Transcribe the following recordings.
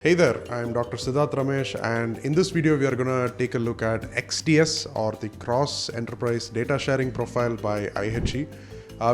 Hey there, I'm Dr. Sidharth Ramesh, and in this video we are going to take a look at XDS, or the Cross Enterprise Data Sharing Profile by IHE.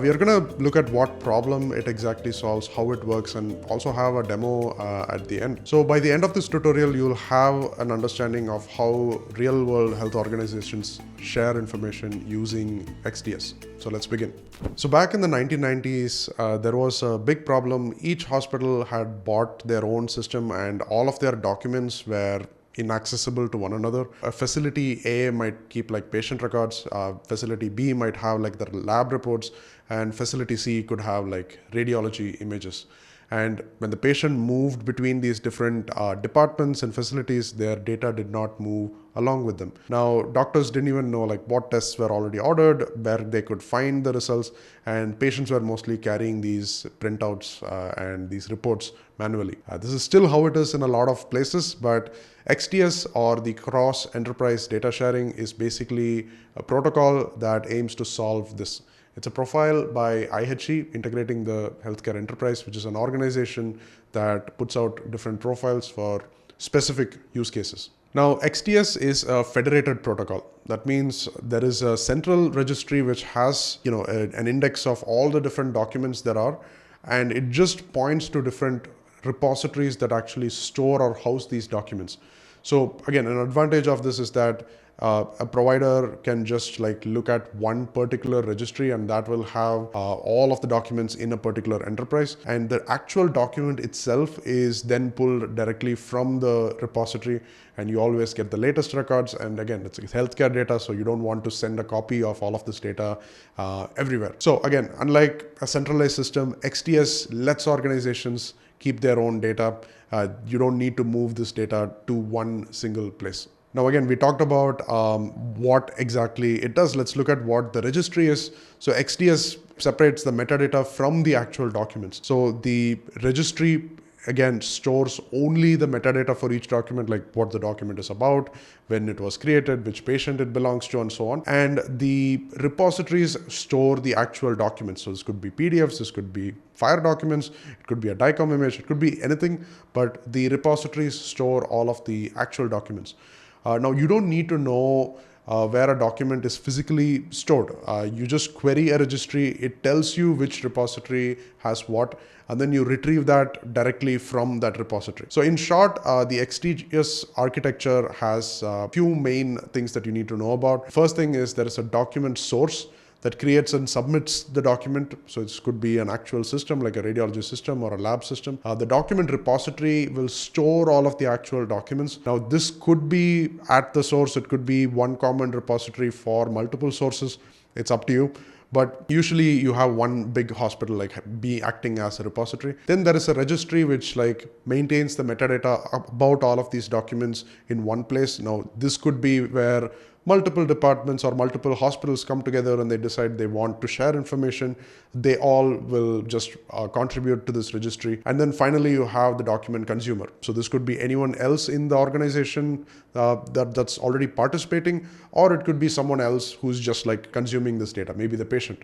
We are going to look at what problem it exactly solves, how it works, and also have a demo at the end. So by the end of this tutorial, you'll have an understanding of how real-world health organizations share information using XDS. So let's begin. So back in the 1990s, there was a big problem. Each hospital had bought their own system and all of their documents were inaccessible to one another. A facility A might keep like patient records, facility B might have like their lab reports, and facility C could have like radiology images. And when the patient moved between these different departments and facilities, their data did not move along with them. Now, doctors didn't even know like what tests were already ordered, where they could find the results, and patients were mostly carrying these printouts and these reports manually. This is still how it is in a lot of places, but XDS, or the Cross Enterprise Data Sharing, is basically a protocol that aims to solve this. It's a profile by IHE, integrating the healthcare enterprise, which is an organization that puts out different profiles for specific use cases. Now, XDS is a federated protocol. That means there is a central registry which has, an index of all the different documents there are, and it just points to different repositories that actually store or house these documents. So again, an advantage of this is that a provider can just like look at one particular registry, and that will have all of the documents in a particular enterprise, and the actual document itself is then pulled directly from the repository, and you always get the latest records. And again, it's healthcare data, so you don't want to send a copy of all of this data everywhere. So again, unlike a centralized system, XDS lets organizations keep their own data. You don't need to move this data to one single place. Now again, we talked about what exactly it does. Let's look at what the registry is. So XDS separates the metadata from the actual documents. So the registry again stores only the metadata for each document, like what the document is about, when it was created, which patient it belongs to, and so on. And the repositories store the actual documents. So this could be PDFs, this could be file documents, it could be a DICOM image, it could be anything, but the repositories store all of the actual documents. Now, you don't need to know where a document is physically stored. You just query a registry, it tells you which repository has what, and then you retrieve that directly from that repository. So in short, the XDS architecture has a few main things that you need to know about. First thing is there is a document source that creates and submits the document. So it could be an actual system like a radiology system or a lab system. The document repository will store all of the actual documents. Now this could be at the source, it could be one common repository for multiple sources. It's up to you. But usually you have one big hospital like be acting as a repository. Then there is a registry which like maintains the metadata about all of these documents in one place. Now this could be where multiple departments or multiple hospitals come together and they decide they want to share information. They all will just contribute to this registry. And then finally you have the document consumer. So this could be anyone else in the organization that's already participating, or it could be someone else who's just like consuming this data, maybe the patient.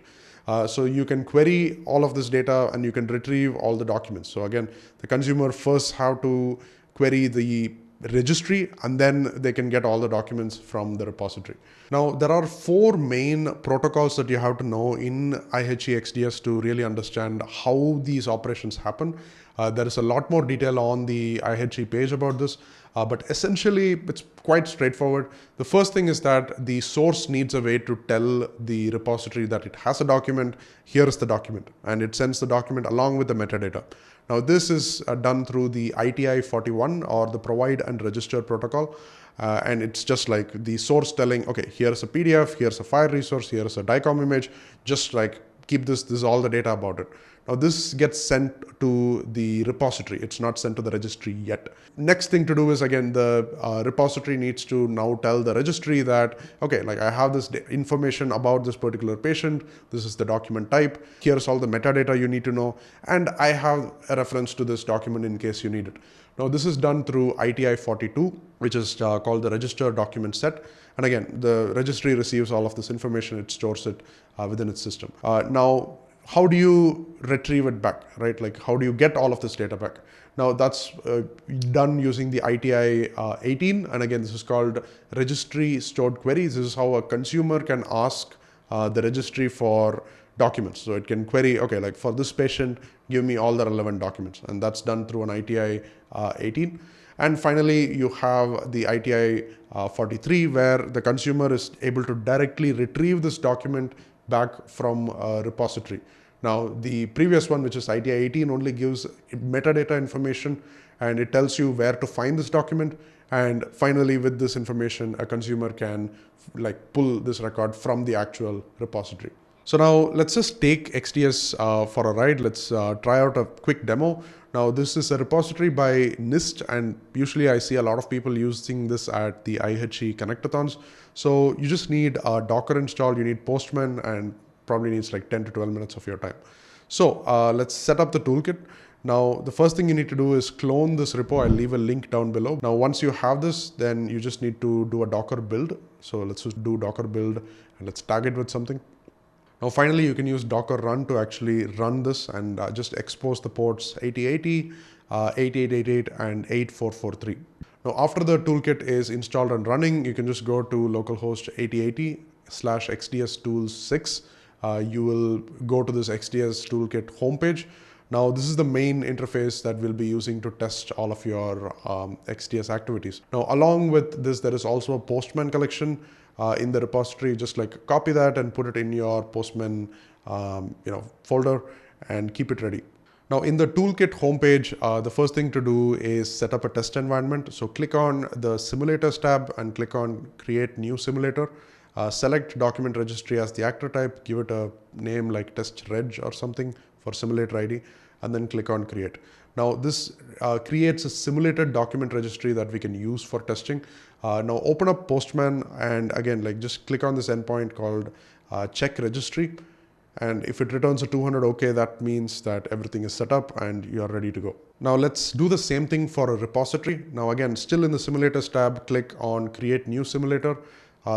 So you can query all of this data and you can retrieve all the documents. So again, the consumer first have to query the registry, and then they can get all the documents from the repository. Now, there are four main protocols that you have to know in IHE XDS to really understand how these operations happen. There is a lot more detail on the IHE page about this, but essentially it's quite straightforward. The first thing is that the source needs a way to tell the repository that it has a document, here is the document, and it sends the document along with the metadata. Now this is done through the ITI 41, or the provide and register protocol. And it's just like the source telling, okay, here's a PDF, here's a file resource, here's a DICOM image, just like keep this is all the data about it. Now this gets sent to the repository. It's not sent to the registry yet. Next thing to do is, again, the repository needs to now tell the registry that, okay, like I have this information about this particular patient. This is the document type. Here's all the metadata you need to know. And I have a reference to this document in case you need it. Now this is done through ITI 42, which is called the register document set. And again, the registry receives all of this information. It stores it within its system. Now, how do you retrieve it back, right? Like how do you get all of this data back? Now that's done using the ITI 18, and again this is called registry stored queries. This is how a consumer can ask the registry for documents. So it can query, okay, like for this patient, give me all the relevant documents, and that's done through an ITI 18. And finally, you have the ITI 43, where the consumer is able to directly retrieve this document back from a repository. Now, the previous one, which is ITI 18, only gives metadata information, and it tells you where to find this document. And finally, with this information, a consumer can pull this record from the actual repository. So now let's just take XDS for a ride. Let's try out a quick demo. Now this is a repository by NIST, and usually I see a lot of people using this at the IHE Connectathons. So you just need a Docker install, you need Postman, and probably needs like 10 to 12 minutes of your time. So let's set up the toolkit. Now the first thing you need to do is clone this repo. I'll leave a link down below. Now once you have this, then you just need to do a Docker build. So let's just do Docker build and let's tag it with something. Now finally, you can use Docker run to actually run this and just expose the ports 8080, 8888 and 8443. Now after the toolkit is installed and running, you can just go to localhost 8080/XDS tools 6. You will go to this XDS toolkit homepage. Now this is the main interface that we'll be using to test all of your XDS activities. Now along with this, there is also a Postman collection in the repository. Just copy that and put it in your Postman folder and keep it ready. Now in the toolkit homepage, the first thing to do is set up a test environment. So click on the simulators tab and click on create new simulator. Select document registry as the actor type, give it a name like test reg or something for simulator ID, and then click on create. Now this creates a simulated document registry that we can use for testing. Now open up Postman and again just click on this endpoint called check registry, and if it returns a 200 OK, that means that everything is set up and you are ready to go. Now let's do the same thing for a repository. Now again, still in the simulators tab, click on create new simulator.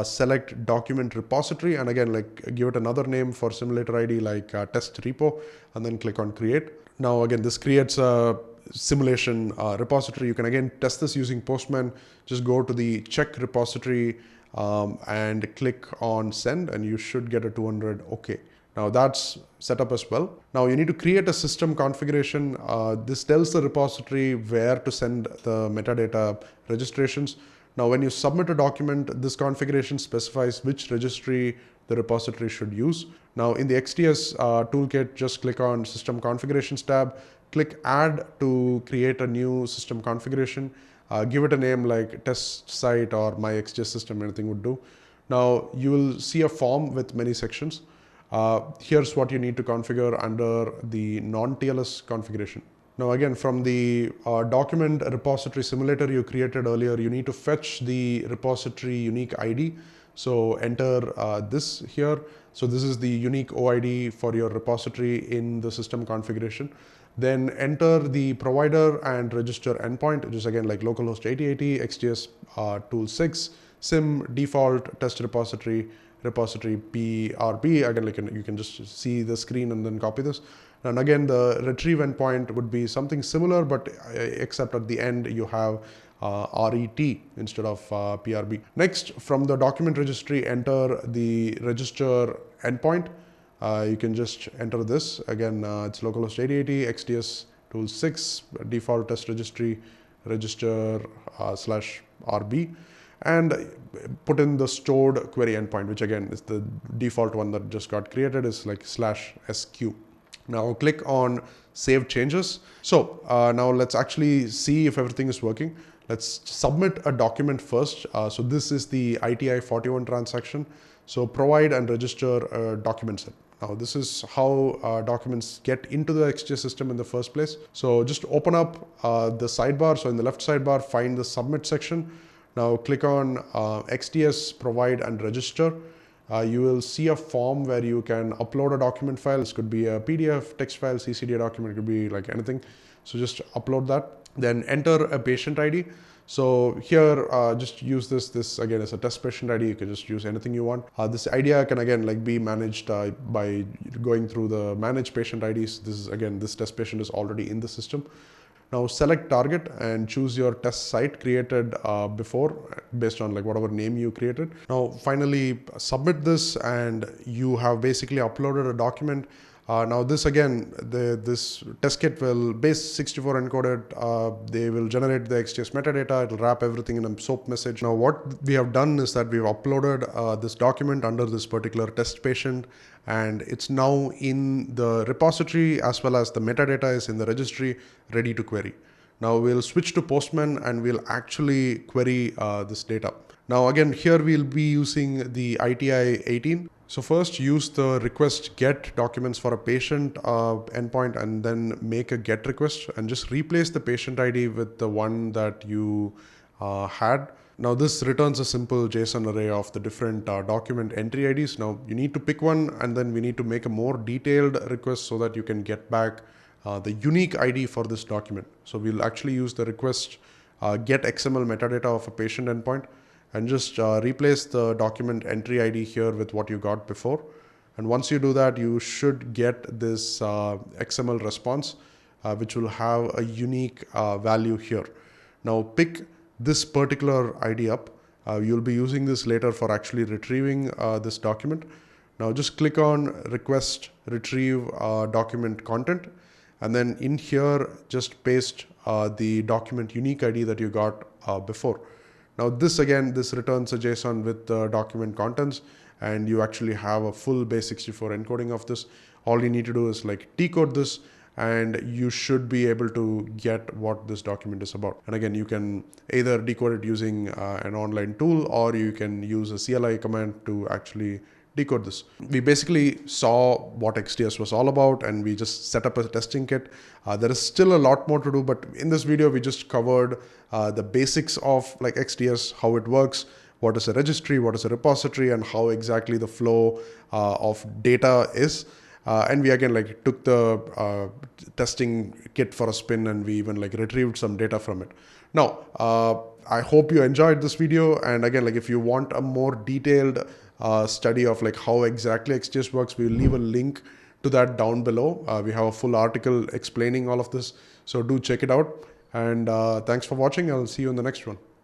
Select document repository and again give it another name for simulator ID like test repo, and then click on create. Now again, this creates a simulation repository. You can again test this using Postman. Just go to the check repository and click on send, and you should get a 200 OK. Now that's set up as well. Now you need to create a system configuration. This tells the repository where to send the metadata registrations. Now when you submit a document, this configuration specifies which registry the repository should use. Now in the XDS toolkit, just click on System Configurations tab, click Add to create a new system configuration. Give it a name like test site or my XDS system, anything would do. Now you will see a form with many sections. Here's what you need to configure under the non-TLS configuration. Now again, from the document repository simulator you created earlier, you need to fetch the repository unique ID. So enter this here. So this is the unique OID for your repository in the system configuration. Then enter the provider and register endpoint, which is again localhost 8080, XDS tool 6, sim default test repository PRB. Again, you can just see the screen and then copy this. And again, the retrieve endpoint would be something similar, but except at the end you have RET instead of PRB. Next, from the document registry, enter the register endpoint. You can just enter this. Again, it's localhost 8080, XDS tool 6, default test registry, register /RB, and put in the stored query endpoint, which again is the default one that just got created, is /SQ. Now click on save changes. So now let's actually see if everything is working. Let's submit a document first. So this is the ITI 41 transaction. So provide and register a document set. Now this is how documents get into the XDS system in the first place. So just open up the sidebar. So in the left sidebar, find the submit section. Now click on XDS provide and register. You will see a form where you can upload a document file. This could be a PDF, text file, CCD document, it could be anything. So just upload that. Then enter a patient ID. So here, just use this again as a test patient ID. You can just use anything you want. This idea can again be managed by going through the manage patient IDs. This is again, this test patient is already in the system. Now select target and choose your test site created before based on like whatever name you created. Now finally submit this and you have basically uploaded a document. Now this again, this test kit will base 64 encoded, they will generate the XDS metadata, it'll wrap everything in a SOAP message. Now what we have done is that we've uploaded this document under this particular test patient, and it's now in the repository as well as the metadata is in the registry ready to query. Now we'll switch to Postman and we'll actually query this data. Now again, here we'll be using the ITI 18. So first use the request get documents for a patient endpoint and then make a get request and just replace the patient ID with the one that you had. Now this returns a simple JSON array of the different document entry IDs. Now you need to pick one and then we need to make a more detailed request so that you can get back the unique ID for this document. So we'll actually use the request get XML metadata of a patient endpoint and just replace the document entry ID here with what you got before. And once you do that, you should get this XML response, which will have a unique value here. Now pick this particular ID up. You'll be using this later for actually retrieving this document. Now just click on request retrieve document content. And then in here, just paste the document unique ID that you got before. Now this again, this returns a JSON with the document contents, and you actually have a full base64 encoding of this. All you need to do is like decode this and you should be able to get what this document is about. And again, you can either decode it using an online tool or you can use a CLI command to actually decode this. We basically saw what XDS was all about and we just set up a testing kit. There is still a lot more to do, but in this video we just covered the basics of like XDS, how it works, what is a registry, what is a repository, and how exactly the flow of data is. And we again like took the testing kit for a spin and we even like retrieved some data from it. Now, I hope you enjoyed this video, and again, like if you want a more detailed study of like how exactly XDS works, we'll leave a link to that down below. We have a full article explaining all of this, so do check it out. And thanks for watching. I'll see you in the next one.